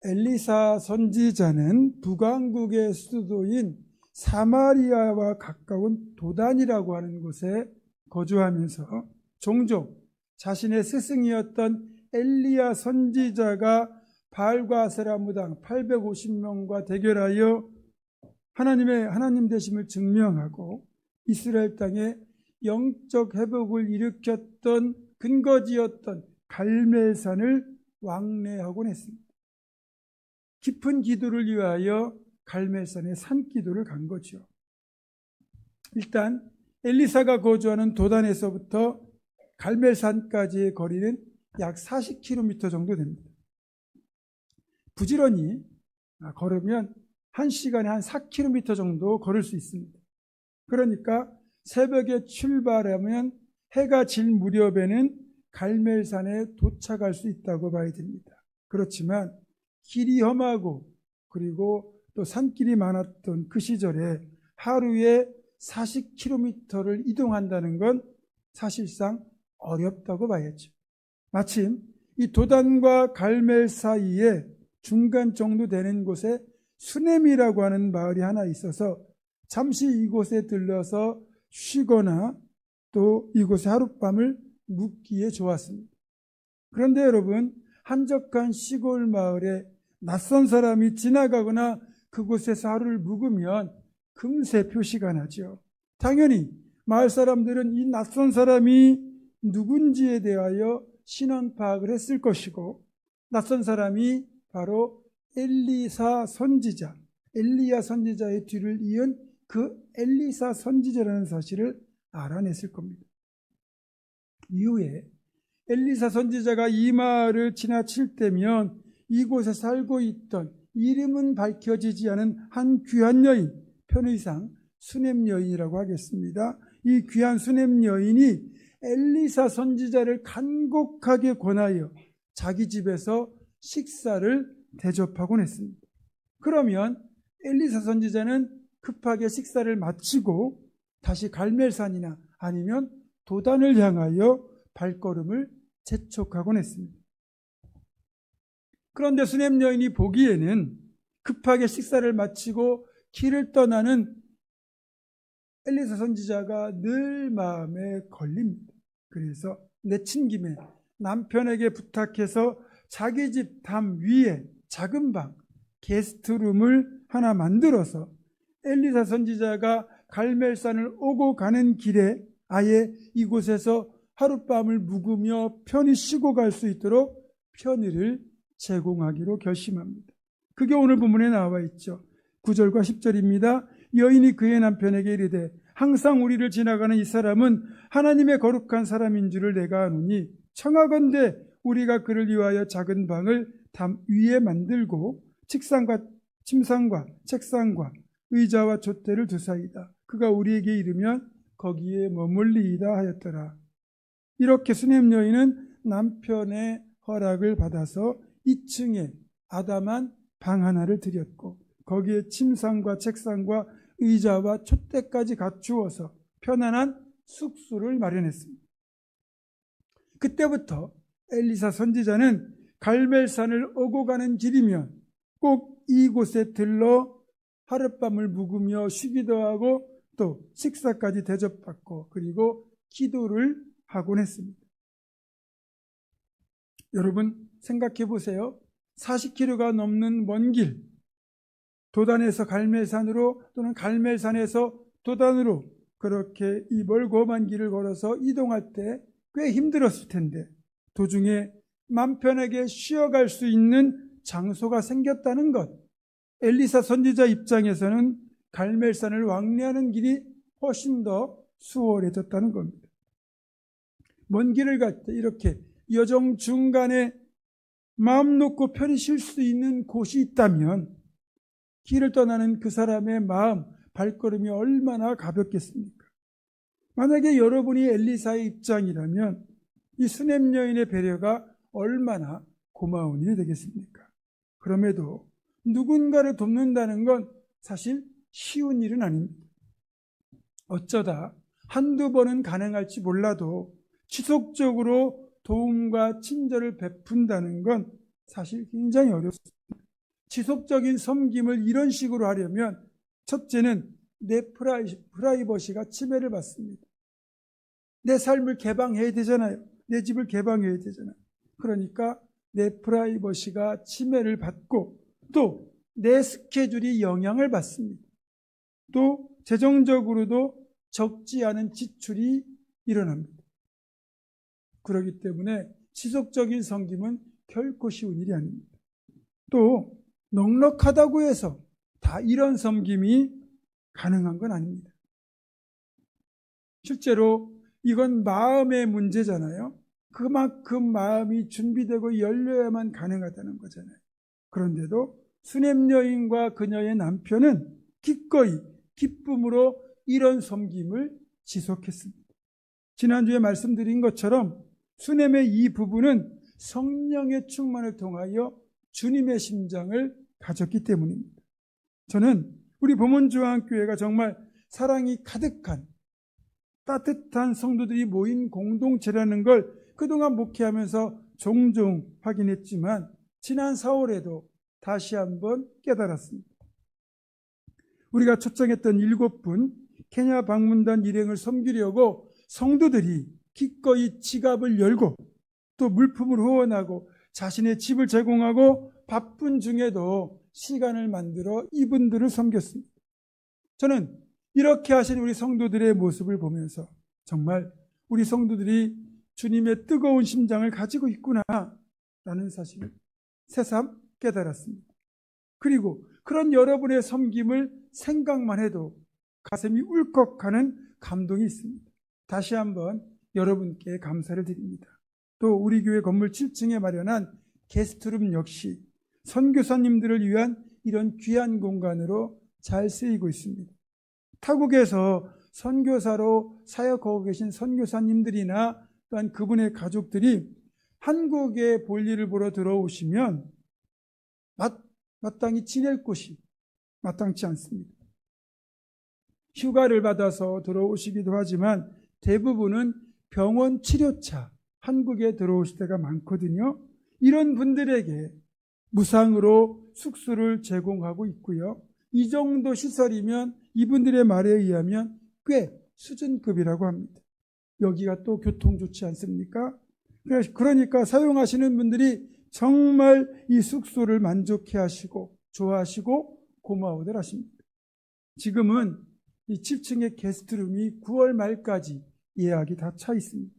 엘리사 선지자는 북왕국의 수도인 사마리아와 가까운 도단이라고 하는 곳에 거주하면서 종종 자신의 스승이었던 엘리야 선지자가 바알과 아세라 무당 850명과 대결하여 하나님 되심을 증명하고 이스라엘 땅에 영적 회복을 일으켰던 근거지였던 갈멜산을 왕래하곤 했습니다. 깊은 기도를 위하여 갈멜산에 산기도를 간 거죠. 일단 엘리사가 거주하는 도단에서부터 갈멜산까지의 거리는 약 40km 정도 됩니다. 부지런히 걸으면 1시간에 한 4km 정도 걸을 수 있습니다. 그러니까 새벽에 출발하면 해가 질 무렵에는 갈멜산에 도착할 수 있다고 봐야 됩니다. 그렇지만 길이 험하고 그리고 또 산길이 많았던 그 시절에 하루에 40km를 이동한다는 건 사실상 어렵다고 봐야죠. 마침 이 도단과 갈멜 사이에 중간 정도 되는 곳에 수넴이라고 하는 마을이 하나 있어서 잠시 이곳에 들러서 쉬거나 또 이곳에 하룻밤을 묵기에 좋았습니다. 그런데 여러분, 한적한 시골 마을에 낯선 사람이 지나가거나 그곳에서 하루를 묵으면 금세 표시가 나죠. 당연히 마을 사람들은 이 낯선 사람이 누군지에 대하여 신원 파악을 했을 것이고, 낯선 사람이 바로 엘리사 선지자, 엘리야 선지자의 뒤를 이은 그 엘리사 선지자라는 사실을 알아냈을 겁니다. 이후에 엘리사 선지자가 이 마을을 지나칠 때면 이곳에 살고 있던 이름은 밝혀지지 않은 한 귀한 여인, 편의상 수넴 여인이라고 하겠습니다. 이 귀한 수넴 여인이 엘리사 선지자를 간곡하게 권하여 자기 집에서 식사를 대접하곤 했습니다. 그러면 엘리사 선지자는 급하게 식사를 마치고 다시 갈멜산이나 아니면 도단을 향하여 발걸음을 재촉하곤 했습니다. 그런데 수넴 여인이 보기에는 급하게 식사를 마치고 길을 떠나는 엘리사 선지자가 늘 마음에 걸립니다. 그래서 내친 김에 남편에게 부탁해서 자기 집 담 위에 작은 방, 게스트룸을 하나 만들어서 엘리사 선지자가 갈멜산을 오고 가는 길에 아예 이곳에서 하룻밤을 묵으며 편히 쉬고 갈 수 있도록 편의를 제공하기로 결심합니다. 그게 오늘 본문에 나와 있죠. 9절과 10절입니다. 여인이 그의 남편에게 이르되 항상 우리를 지나가는 이 사람은 하나님의 거룩한 사람인 줄을 내가 아노니 청하건대 우리가 그를 위하여 작은 방을 담 위에 만들고 침상과 책상과 의자와 촛대를 두사이다. 그가 우리에게 이르면 거기에 머물리이다 하였더라. 이렇게 수넴 여인은 남편의 허락을 받아서 2층에 아담한 방 하나를 들였고 거기에 침상과 책상과 의자와 촛대까지 갖추어서 편안한 숙소를 마련했습니다. 그때부터 엘리사 선지자는 갈멜산을 오고 가는 길이면 꼭 이곳에 들러 하룻밤을 묵으며 쉬기도 하고 또 식사까지 대접받고 그리고 기도를 하곤 했습니다. 여러분 생각해 보세요. 40km가 넘는 먼 길, 도단에서 갈멜산으로 또는 갈멜산에서 도단으로 그렇게 이 멀고 험한 길을 걸어서 이동할 때 꽤 힘들었을 텐데 도중에 맘 편하게 쉬어갈 수 있는 장소가 생겼다는 것, 엘리사 선지자 입장에서는 갈멜산을 왕래하는 길이 훨씬 더 수월해졌다는 겁니다. 먼 길을 갈 때 이렇게 여정 중간에 마음 놓고 편히 쉴 수 있는 곳이 있다면 길을 떠나는 그 사람의 마음, 발걸음이 얼마나 가볍겠습니까? 만약에 여러분이 엘리사의 입장이라면 이 수넴 여인의 배려가 얼마나 고마운 일이 되겠습니까? 그럼에도 누군가를 돕는다는 건 사실 쉬운 일은 아닙니다. 어쩌다 한두 번은 가능할지 몰라도 지속적으로 도움과 친절을 베푼다는 건 사실 굉장히 어렵습니다. 지속적인 섬김을 이런 식으로 하려면 첫째는 내 프라이버시가 침해를 받습니다. 내 삶을 개방해야 되잖아요. 내 집을 개방해야 되잖아요. 그러니까 내 프라이버시가 침해를 받고 또 내 스케줄이 영향을 받습니다. 또 재정적으로도 적지 않은 지출이 일어납니다. 그렇기 때문에 지속적인 섬김은 결코 쉬운 일이 아닙니다. 또 넉넉하다고 해서 다 이런 섬김이 가능한 건 아닙니다. 실제로 이건 마음의 문제잖아요. 그만큼 마음이 준비되고 열려야만 가능하다는 거잖아요. 그런데도 수넴 여인과 그녀의 남편은 기꺼이 기쁨으로 이런 섬김을 지속했습니다. 지난주에 말씀드린 것처럼 수넴의 이 부부는 성령의 충만을 통하여 주님의 심장을 가졌기 때문입니다. 저는 우리 보문중앙교회가 정말 사랑이 가득한 따뜻한 성도들이 모인 공동체라는 걸 그동안 목회하면서 종종 확인했지만 지난 4월에도 다시 한번 깨달았습니다. 우리가 초청했던 7분 케냐 방문단 일행을 섬기려고 성도들이 기꺼이 지갑을 열고 또 물품을 후원하고 자신의 집을 제공하고 바쁜 중에도 시간을 만들어 이분들을 섬겼습니다. 저는 이렇게 하신 우리 성도들의 모습을 보면서 정말 우리 성도들이 주님의 뜨거운 심장을 가지고 있구나라는 사실을 새삼 깨달았습니다. 그리고 그런 여러분의 섬김을 생각만 해도 가슴이 울컥하는 감동이 있습니다. 다시 한번 여러분께 감사를 드립니다. 또 우리 교회 건물 7층에 마련한 게스트룸 역시 선교사님들을 위한 이런 귀한 공간으로 잘 쓰이고 있습니다. 타국에서 선교사로 사역하고 계신 선교사님들이나 또한 그분의 가족들이 한국에 볼일을 보러 들어오시면 마땅히 지낼 곳이 마땅치 않습니다. 휴가를 받아서 들어오시기도 하지만 대부분은 병원 치료차 한국에 들어오실 때가 많거든요. 이런 분들에게 무상으로 숙소를 제공하고 있고요. 이 정도 시설이면 이분들의 말에 의하면 꽤 수준급이라고 합니다. 여기가 또 교통 좋지 않습니까? 그러니까 사용하시는 분들이 정말 이 숙소를 만족해 하시고 좋아하시고 고마워들 하십니다. 지금은 이 7층의 게스트룸이 9월 말까지 예약이 다 차 있습니다.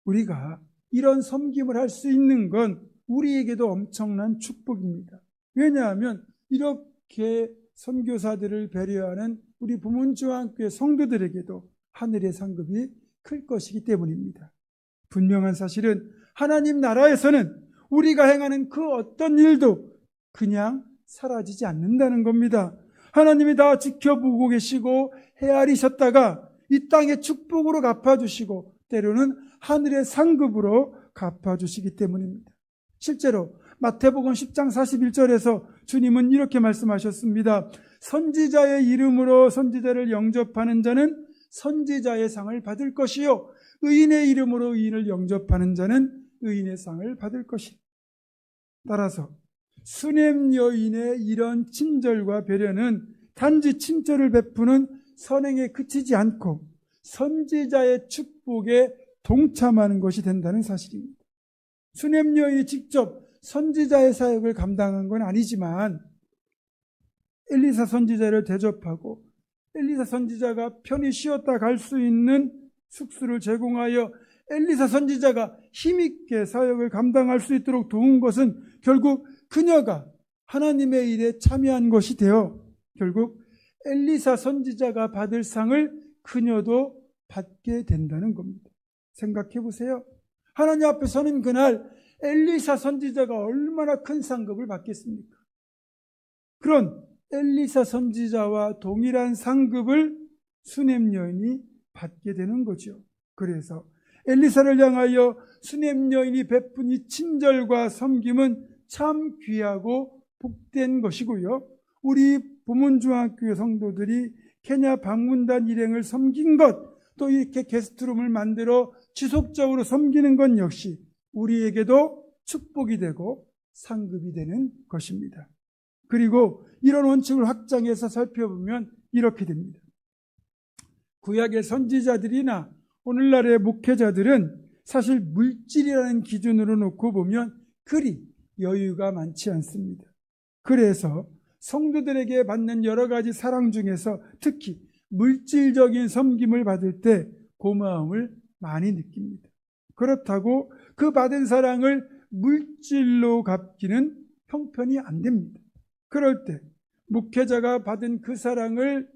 우리가 이런 섬김을 할 수 있는 건 우리에게도 엄청난 축복입니다. 왜냐하면 이렇게 선교사들을 배려하는 우리 부문중앙교회 성도들에게도 하늘의 상급이 클 것이기 때문입니다. 분명한 사실은 하나님 나라에서는 우리가 행하는 그 어떤 일도 그냥 사라지지 않는다는 겁니다. 하나님이 다 지켜보고 계시고 헤아리셨다가 이 땅의 축복으로 갚아주시고 때로는 하늘의 상급으로 갚아주시기 때문입니다. 실제로 마태복음 10장 41절에서 주님은 이렇게 말씀하셨습니다. 선지자의 이름으로 선지자를 영접하는 자는 선지자의 상을 받을 것이요 의인의 이름으로 의인을 영접하는 자는 의인의 상을 받을 것이다. 따라서 수넴 여인의 이런 친절과 배려는 단지 친절을 베푸는 선행에 그치지 않고 선지자의 축복에 동참하는 것이 된다는 사실입니다. 수넴 여인이 직접 선지자의 사역을 감당한 건 아니지만 엘리사 선지자를 대접하고 엘리사 선지자가 편히 쉬었다 갈 수 있는 숙소를 제공하여 엘리사 선지자가 힘있게 사역을 감당할 수 있도록 도운 것은 결국 그녀가 하나님의 일에 참여한 것이 되어 결국 엘리사 선지자가 받을 상을 그녀도 받게 된다는 겁니다. 생각해 보세요. 하나님 앞에 서는 그날 엘리사 선지자가 얼마나 큰 상급을 받겠습니까? 그런 엘리사 선지자와 동일한 상급을 수넴 여인이 받게 되는 거죠. 그래서 엘리사를 향하여 수넴 여인이 베푼 이 친절과 섬김은 참 귀하고 복된 것이고요. 우리 부문중앙교회 성도들이 케냐 방문단 일행을 섬긴 것, 또 이렇게 게스트룸을 만들어 지속적으로 섬기는 것 역시 우리에게도 축복이 되고 상급이 되는 것입니다. 그리고 이런 원칙을 확장해서 살펴보면 이렇게 됩니다. 구약의 선지자들이나 오늘날의 목회자들은 사실 물질이라는 기준으로 놓고 보면 그리 여유가 많지 않습니다. 그래서 성도들에게 받는 여러 가지 사랑 중에서 특히 물질적인 섬김을 받을 때 고마움을 많이 느낍니다. 그렇다고 그 받은 사랑을 물질로 갚기는 형편이 안 됩니다. 그럴 때 목회자가 받은 그 사랑을,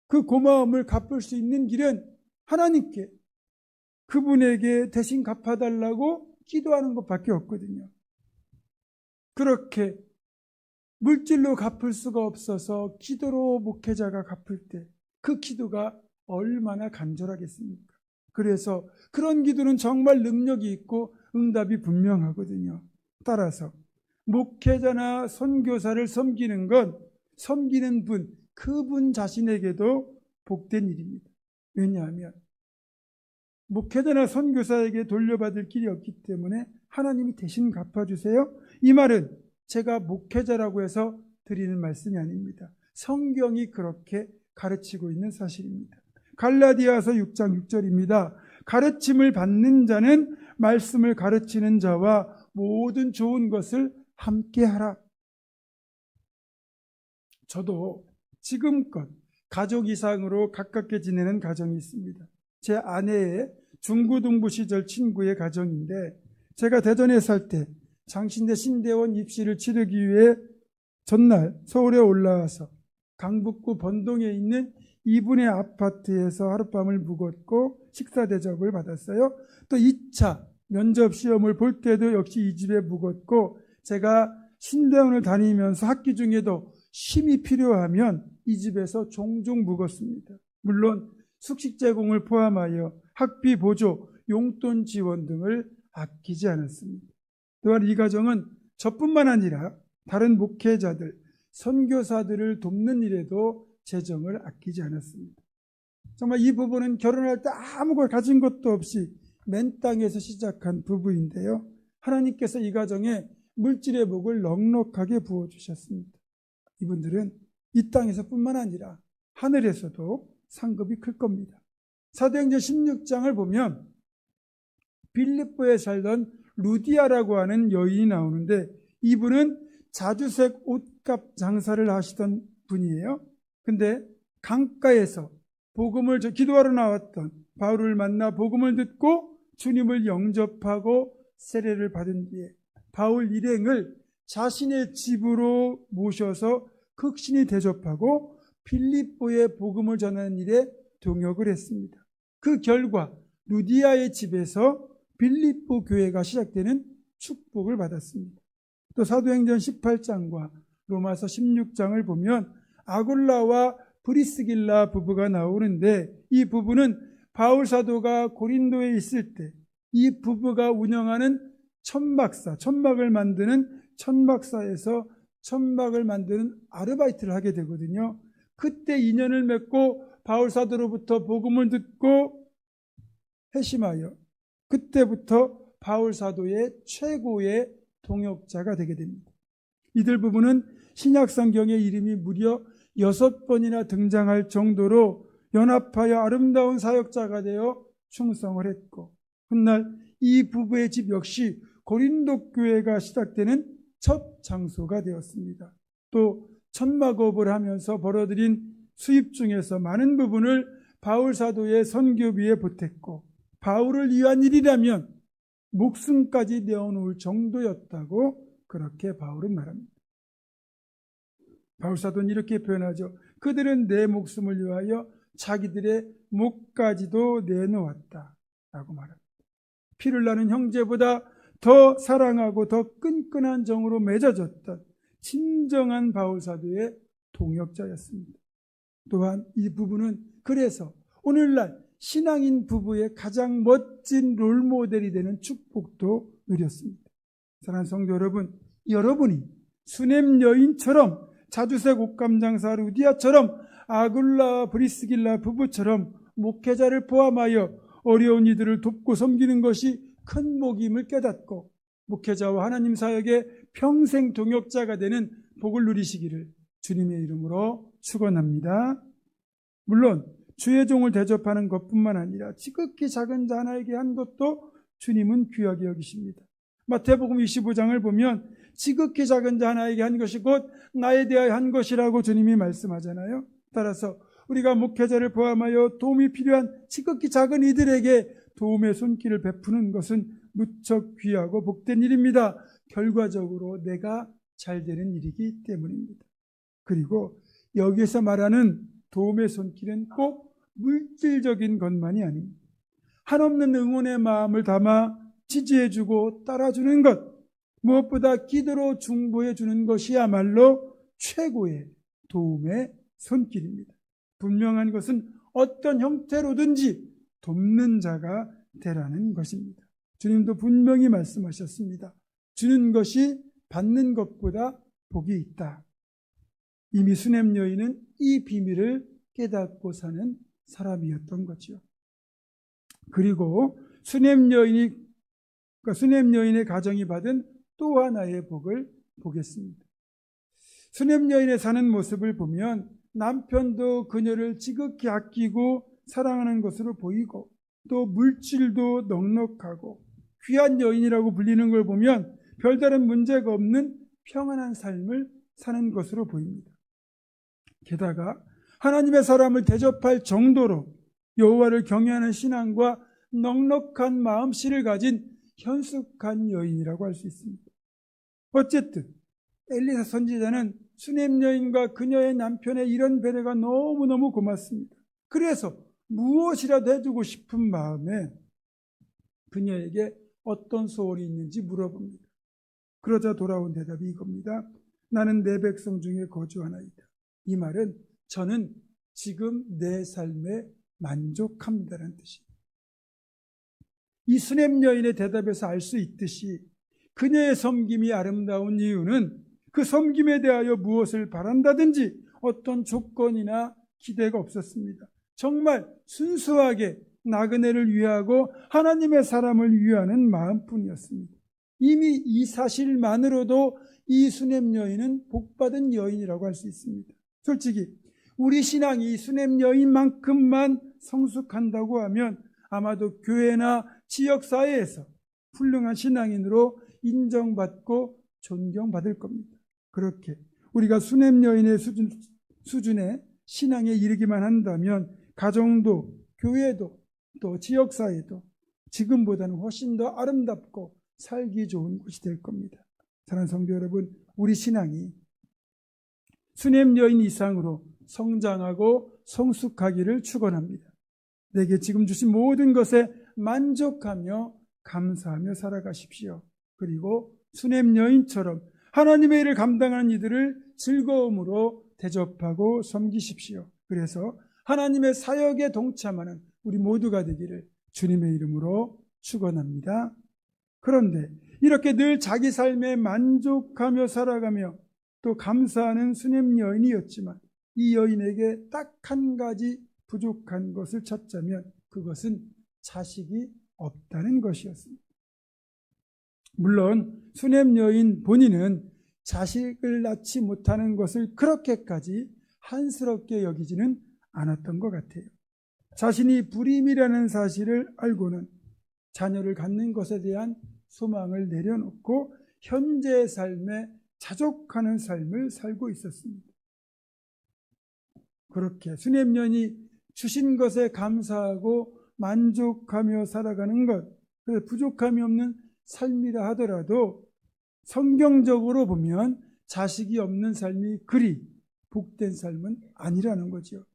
그 고마움을 갚을 수 있는 길은 하나님께, 그분에게 대신 갚아달라고 기도하는 것밖에 없거든요. 그렇게 물질로 갚을 수가 없어서 기도로 목회자가 갚을 때 그 기도가 얼마나 간절하겠습니까? 그래서 그런 기도는 정말 능력이 있고 응답이 분명하거든요. 따라서 목회자나 선교사를 섬기는 건 섬기는 분, 그분 자신에게도 복된 일입니다. 왜냐하면 목회자나 선교사에게 돌려받을 길이 없기 때문에 하나님이 대신 갚아주세요. 이 말은 제가 목회자라고 해서 드리는 말씀이 아닙니다. 성경이 그렇게 가르치고 있는 사실입니다. 갈라디아서 6장 6절입니다. 가르침을 받는 자는 말씀을 가르치는 자와 모든 좋은 것을 함께하라. 저도 지금껏 가족 이상으로 가깝게 지내는 가정이 있습니다. 제 아내의 중고등부 시절 친구의 가정인데, 제가 대전에 살 때 장신대 신대원 입시를 치르기 위해 전날 서울에 올라와서 강북구 번동에 있는 이분의 아파트에서 하룻밤을 묵었고 식사 대접을 받았어요. 또 2차 면접 시험을 볼 때도 역시 이 집에 묵었고, 제가 신대원을 다니면서 학기 중에도 쉼이 필요하면 이 집에서 종종 묵었습니다. 물론 숙식 제공을 포함하여 학비 보조, 용돈 지원 등을 아끼지 않았습니다. 또한 이 가정은 저뿐만 아니라 다른 목회자들, 선교사들을 돕는 일에도 재정을 아끼지 않았습니다. 정말 이 부부는 결혼할 때 아무 걸 가진 것도 없이 맨 땅에서 시작한 부부인데요. 하나님께서 이 가정에 물질의 복을 넉넉하게 부어주셨습니다. 이분들은 이 땅에서뿐만 아니라 하늘에서도 상급이 클 겁니다. 사도행전 16장을 보면 빌립보에 살던 루디아라고 하는 여인이 나오는데, 이분은 자주색 옷값 장사를 하시던 분이에요. 근데 강가에서 복음을 기도하러 나왔던 바울을 만나 복음을 듣고 주님을 영접하고 세례를 받은 뒤에 바울 일행을 자신의 집으로 모셔서 극신히 대접하고 빌립보에 복음을 전하는 일에 동역을 했습니다. 그 결과 루디아의 집에서 빌립보 교회가 시작되는 축복을 받았습니다. 또 사도행전 18장과 로마서 16장을 보면 아굴라와 브리스길라 부부가 나오는데, 이 부부는 바울 사도가 고린도에 있을 때 이 부부가 운영하는 천막사, 천막을 만드는 천막사에서 천막을 만드는 아르바이트를 하게 되거든요. 그때 인연을 맺고 바울 사도로부터 복음을 듣고 회심하여 그때부터 바울 사도의 최고의 동역자가 되게 됩니다. 이들 부부는 신약 성경의 이름이 무려 6번이나 등장할 정도로 연합하여 아름다운 사역자가 되어 충성을 했고, 훗날 이 부부의 집 역시 고린도 교회가 시작되는 첫 장소가 되었습니다. 또 천막업을 하면서 벌어들인 수입 중에서 많은 부분을 바울 사도의 선교비에 보탰고, 바울을 위한 일이라면 목숨까지 내어놓을 정도였다고 그렇게 바울은 말합니다. 바울 사도는 이렇게 표현하죠. 그들은 내 목숨을 위하여 자기들의 목까지도 내놓았다 라고 말합니다. 피를 나는 형제보다 더 사랑하고 더 끈끈한 정으로 맺어졌던 진정한 바울 사도의 동역자였습니다. 또한 이 부부는 그래서 오늘날 신앙인 부부의 가장 멋진 롤모델이 되는 축복도 누렸습니다. 사랑하는 성도 여러분, 여러분이 수넴 여인처럼, 자주색 옷감 장사 루디아처럼, 아굴라 브리스길라 부부처럼 목회자를 포함하여 어려운 이들을 돕고 섬기는 것이 큰 복임을 깨닫고 목회자와 하나님 사역의 평생 동역자가 되는 복을 누리시기를 주님의 이름으로 축원합니다. 물론 주의 종을 대접하는 것뿐만 아니라 지극히 작은 자 하나에게 한 것도 주님은 귀하게 여기십니다. 마태복음 25장을 보면 지극히 작은 자 하나에게 한 것이 곧 나에 대하여 한 것이라고 주님이 말씀하잖아요. 따라서 우리가 목회자를 포함하여 도움이 필요한 지극히 작은 이들에게 도움의 손길을 베푸는 것은 무척 귀하고 복된 일입니다. 결과적으로 내가 잘 되는 일이기 때문입니다. 그리고 여기에서 말하는 도움의 손길은 꼭 물질적인 것만이 아닙니다. 한없는 응원의 마음을 담아 지지해주고 따라주는 것, 무엇보다 기도로 중보해주는 것이야말로 최고의 도움의 손길입니다. 분명한 것은 어떤 형태로든지 돕는 자가 되라는 것입니다. 주님도 분명히 말씀하셨습니다. 주는 것이 받는 것보다 복이 있다. 이미 수냄 여인은 이 비밀을 깨닫고 사는 사람이었던 거죠. 그리고 수냄 여인의 가정이 받은 또 하나의 복을 보겠습니다. 수냄 여인의 사는 모습을 보면 남편도 그녀를 지극히 아끼고 사랑하는 것으로 보이고 또 물질도 넉넉하고 귀한 여인이라고 불리는 걸 보면 별다른 문제가 없는 평안한 삶을 사는 것으로 보입니다. 게다가 하나님의 사람을 대접할 정도로 여호와를 경외하는 신앙과 넉넉한 마음씨를 가진 현숙한 여인이라고 할 수 있습니다. 어쨌든 엘리사 선지자는 수냄 여인과 그녀의 남편의 이런 배려가 너무너무 고맙습니다. 그래서 무엇이라도 해주고 싶은 마음에 그녀에게 어떤 소원이 있는지 물어봅니다. 그러자 돌아온 대답이 이겁니다. 나는 내 백성 중에 거주하나이다. 이 말은 저는 지금 내 삶에 만족합니다라는 뜻입니다. 이 수냄 여인의 대답에서 알 수 있듯이 그녀의 섬김이 아름다운 이유는 그 섬김에 대하여 무엇을 바란다든지 어떤 조건이나 기대가 없었습니다. 정말 순수하게 나그네를 위하고 하나님의 사람을 위하는 마음뿐이었습니다. 이미 이 사실만으로도 이 수냄 여인은 복받은 여인이라고 할 수 있습니다. 솔직히 우리 신앙이 수냄 여인만큼만 성숙한다고 하면 아마도 교회나 지역사회에서 훌륭한 신앙인으로 인정받고 존경받을 겁니다. 그렇게 우리가 수냄 여인의 수준의 신앙에 이르기만 한다면 가정도 교회도 또 지역사회도 지금보다는 훨씬 더 아름답고 살기 좋은 곳이 될 겁니다. 사랑하는 성도 여러분, 우리 신앙이 수냄 여인 이상으로 성장하고 성숙하기를 축원합니다. 내게 지금 주신 모든 것에 만족하며 감사하며 살아가십시오. 그리고 수냄 여인처럼 하나님의 일을 감당하는 이들을 즐거움으로 대접하고 섬기십시오. 그래서 하나님의 사역에 동참하는 우리 모두가 되기를 주님의 이름으로 축원합니다. 그런데 이렇게 늘 자기 삶에 만족하며 살아가며 또 감사하는 수냄 여인이었지만 이 여인에게 딱 한 가지 부족한 것을 찾자면 그것은 자식이 없다는 것이었습니다. 물론 수냄 여인 본인은 자식을 낳지 못하는 것을 그렇게까지 한스럽게 여기지는 않았던 것 같아요. 자신이 불임이라는 사실을 알고는 자녀를 갖는 것에 대한 소망을 내려놓고 현재의 삶에 자족하는 삶을 살고 있었습니다. 그렇게 수냄 여인이 주신 것에 감사하고 만족하며 살아가는 것, 그래서 부족함이 없는 삶이라 하더라도 성경적으로 보면 자식이 없는 삶이 그리 복된 삶은 아니라는 거죠.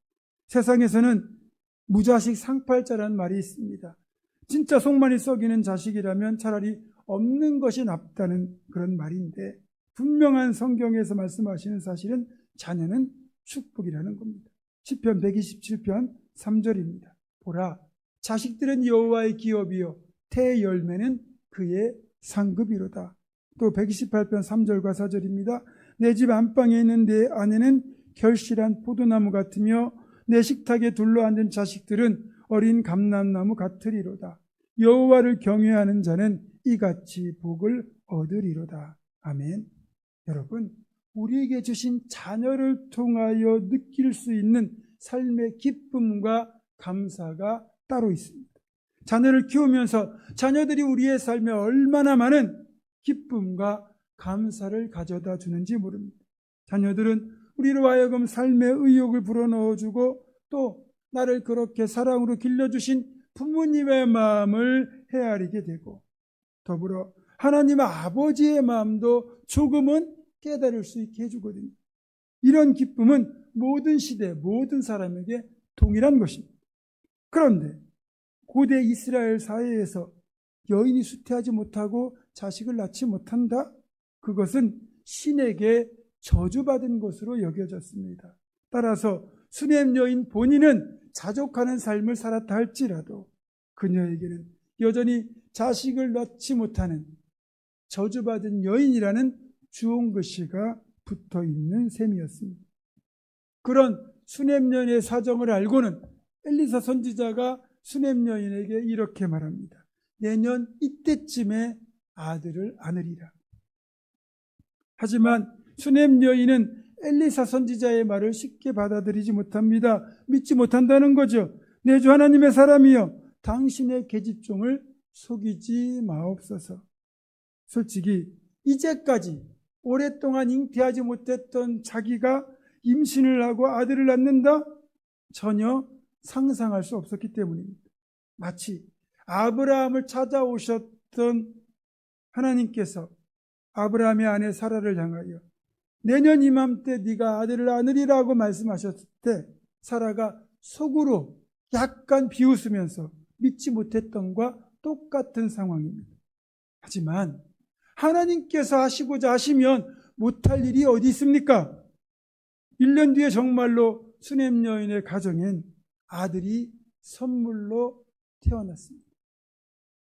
세상에서는 무자식 상팔자라는 말이 있습니다. 진짜 속만이 썩이는 자식이라면 차라리 없는 것이 낫다는 그런 말인데 분명한 성경에서 말씀하시는 사실은 자녀는 축복이라는 겁니다. 시편 127편 3절입니다. 보라, 자식들은 여호와의 기업이요 태의 열매는 그의 상급이로다. 또 128편 3절과 4절입니다. 내 집 안방에 있는 내 아내는 결실한 포도나무 같으며 내 식탁에 둘러앉은 자식들은 어린 감람나무 같으리로다. 여호와를 경외하는 자는 이같이 복을 얻으리로다. 아멘. 여러분, 우리에게 주신 자녀를 통하여 느낄 수 있는 삶의 기쁨과 감사가 따로 있습니다. 자녀를 키우면서 자녀들이 우리의 삶에 얼마나 많은 기쁨과 감사를 가져다 주는지 모릅니다. 자녀들은 우리로 하여금 삶의 의욕을 불어넣어주고 또 나를 그렇게 사랑으로 길러주신 부모님의 마음을 헤아리게 되고 더불어 하나님의 아버지의 마음도 조금은 깨달을 수 있게 해주거든요. 이런 기쁨은 모든 시대, 모든 사람에게 동일한 것입니다. 그런데 고대 이스라엘 사회에서 여인이 수태하지 못하고 자식을 낳지 못한다? 그것은 신에게 저주받은 것으로 여겨졌습니다. 따라서 수냄 여인 본인은 자족하는 삶을 살았다 할지라도 그녀에게는 여전히 자식을 낳지 못하는 저주받은 여인이라는 주홍글씨가 붙어있는 셈이었습니다. 그런 수냄 여인의 사정을 알고는 엘리사 선지자가 수냄 여인에게 이렇게 말합니다. 내년 이때쯤에 아들을 안으리라. 하지만 수냄 여인은 엘리사 선지자의 말을 쉽게 받아들이지 못합니다. 믿지 못한다는 거죠. 내 주 하나님의 사람이여 당신의 계집종을 속이지 마옵소서. 솔직히 이제까지 오랫동안 잉태하지 못했던 자기가 임신을 하고 아들을 낳는다? 전혀 상상할 수 없었기 때문입니다. 마치 아브라함을 찾아오셨던 하나님께서 아브라함의 아내 사라를 향하여 내년 이맘때 네가 아들을 안으리라고 말씀하셨을 때 사라가 속으로 약간 비웃으면서 믿지 못했던 것과 똑같은 상황입니다. 하지만 하나님께서 하시고자 하시면 못할 일이 어디 있습니까? 1년 뒤에 정말로 수냄 여인의 가정엔 아들이 선물로 태어났습니다.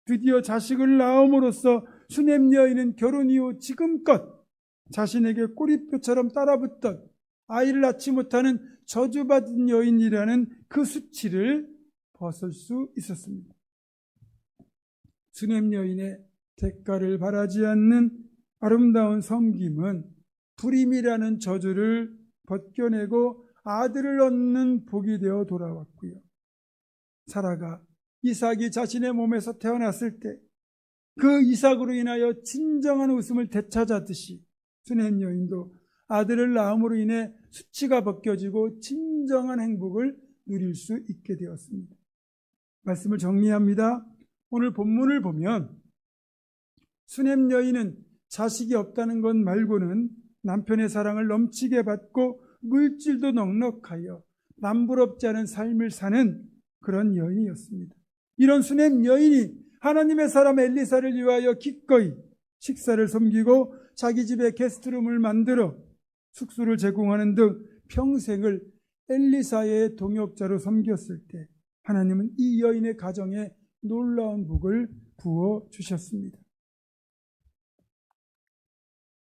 드디어 자식을 낳음으로써 수냄 여인은 결혼 이후 지금껏 자신에게 꼬리표처럼 따라붙던 아이를 낳지 못하는 저주받은 여인이라는 그 수치를 벗을 수 있었습니다. 수냄 여인의 대가를 바라지 않는 아름다운 섬김은 불임이라는 저주를 벗겨내고 아들을 얻는 복이 되어 돌아왔고요. 사라가 이삭이 자신의 몸에서 태어났을 때 그 이삭으로 인하여 진정한 웃음을 되찾았듯이 수냄 여인도 아들을 낳음으로 인해 수치가 벗겨지고 진정한 행복을 누릴 수 있게 되었습니다. 말씀을 정리합니다. 오늘 본문을 보면 수냄 여인은 자식이 없다는 것 말고는 남편의 사랑을 넘치게 받고 물질도 넉넉하여 남부럽지 않은 삶을 사는 그런 여인이었습니다. 이런 수냄 여인이 하나님의 사람 엘리사를 위하여 기꺼이 식사를 섬기고 자기 집에 게스트룸을 만들어 숙소를 제공하는 등 평생을 엘리사의 동역자로 섬겼을 때 하나님은 이 여인의 가정에 놀라운 복을 부어주셨습니다.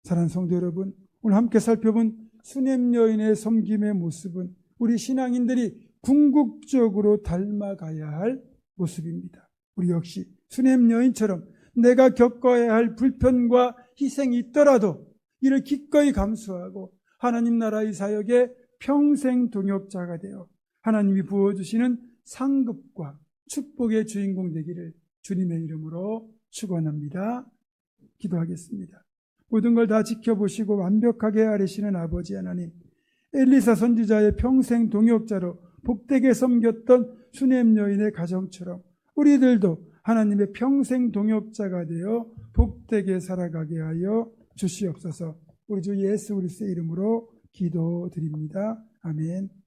사랑하는 성도 여러분, 오늘 함께 살펴본 수냄 여인의 섬김의 모습은 우리 신앙인들이 궁극적으로 닮아가야 할 모습입니다. 우리 역시 수냄 여인처럼 내가 겪어야 할 불편과 희생이 있더라도 이를 기꺼이 감수하고 하나님 나라의 사역에 평생 동역자가 되어 하나님이 부어주시는 상급과 축복의 주인공 되기를 주님의 이름으로 축원합니다. 기도하겠습니다. 모든 걸 다 지켜보시고 완벽하게 아뢰시는 아버지 하나님, 엘리사 선지자의 평생 동역자로 복되게 섬겼던 수냄 여인의 가정처럼 우리들도 하나님의 평생 동역자가 되어 복되게 살아가게 하여 주시옵소서. 우리 주 예수 그리스도의 이름으로 기도드립니다. 아멘.